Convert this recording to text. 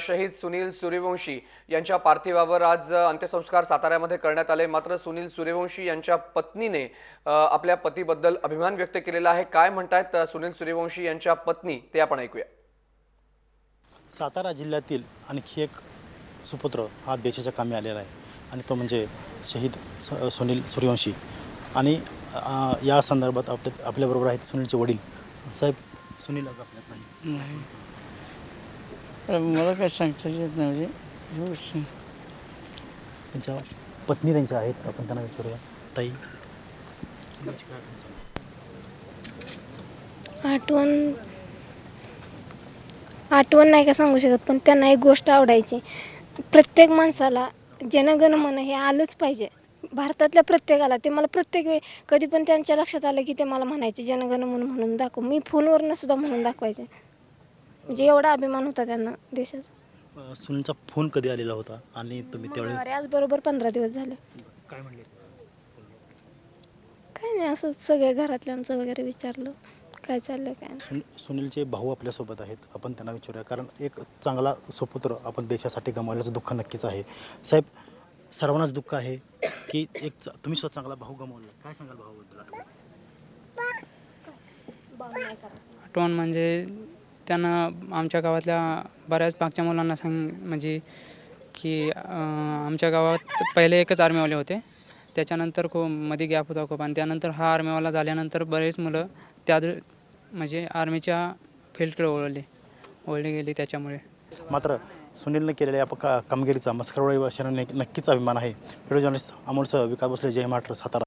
शहीद सुनील सूर्यवंशी यांच्या पार्थिवावर आज अंत्यसंस्कार साताऱ्यामध्ये करण्यात आले। मात्र सुनील सूर्यवंशी यांच्या पत्नीने आपल्या पतीबद्दल अभिमान व्यक्त केलेला आहे। काय म्हणतायत सुनील सूर्यवंशी यांच्या पत्नी ते आपण ऐकूया। सातारा जिल्ह्यातील आणखी एक सुपुत्र हा देशाच्या कामी आलेला आहे आणि तो म्हणजे शहीद सुनील सूर्यवंशी। आणि या संदर्भात आपल्याबरोबर आहेत सुनीलचे वडील। साहेब, सुनील आज आपल्यात नाही, मला काय सांगता येत नाही त्यांच्या पत्नी त्यांच्या आहेत, आपण त्यांना विचारूया। ताई, आठवण नाही का सांगू शकत, पण त्यांना एक गोष्ट आवडायची। प्रत्येक माणसाला जनगण मन हे आलंच पाहिजे, भारतातल्या प्रत्येकाला। ते मला प्रत्येक वेळी कधी पण त्यांच्या लक्षात आलं की ते मला म्हणायचे जनगण मन म्हणून दाखव। मी फोनवरनं सुद्धा म्हणून दाखवायचे, म्हणजे एवढा अभिमान होता त्यांना देशाचा। सुनीलचा फोन कधी आलेला होता आणि तुम्ही त्यावेळी आज बरोबर 15 दिवस झाले। काय म्हणले? काय नाही, असं सगळ्या घरातल्यांचं वगैरे विचारलं काय चाललंय काय नाही। सुनीलचे भाऊ आपल्यासोबत आहेत, आपण त्यांना विचारूया। कारण एक चांगला सुपुत्र आपण देशासाठी गमावल्याचं दुःख नक्कीच आहे। साहेब, सर्वांनाच दुःख आहे की तुम्ही स्वतः चांगला भाऊ गमावला, काय सांगाल भावाबद्दल? आठवण म्हणजे त्यानं आमच्या गावातल्या बऱ्याच मागच्या मुलांना म्हणजे की आमच्या गावात पहिले एकच आर्मीवाले होते, त्याच्यानंतर खूप मध्ये गॅप होता खूप, आणि त्यानंतर हा आर्मीवाला झाल्यानंतर बरेच मुलं त्या म्हणजे आर्मीच्या फील्डकडे वळले गेले त्याच्यामुळे। मात्र सुनीलने केलेल्या कामगिरीचा मस्करवाडी वासियांना नक्कीच अभिमान आहे। व्हिडिओ जर्नलिस्ट अमोल सह विकास भोसले, जय महाराष्ट्र, सातारा।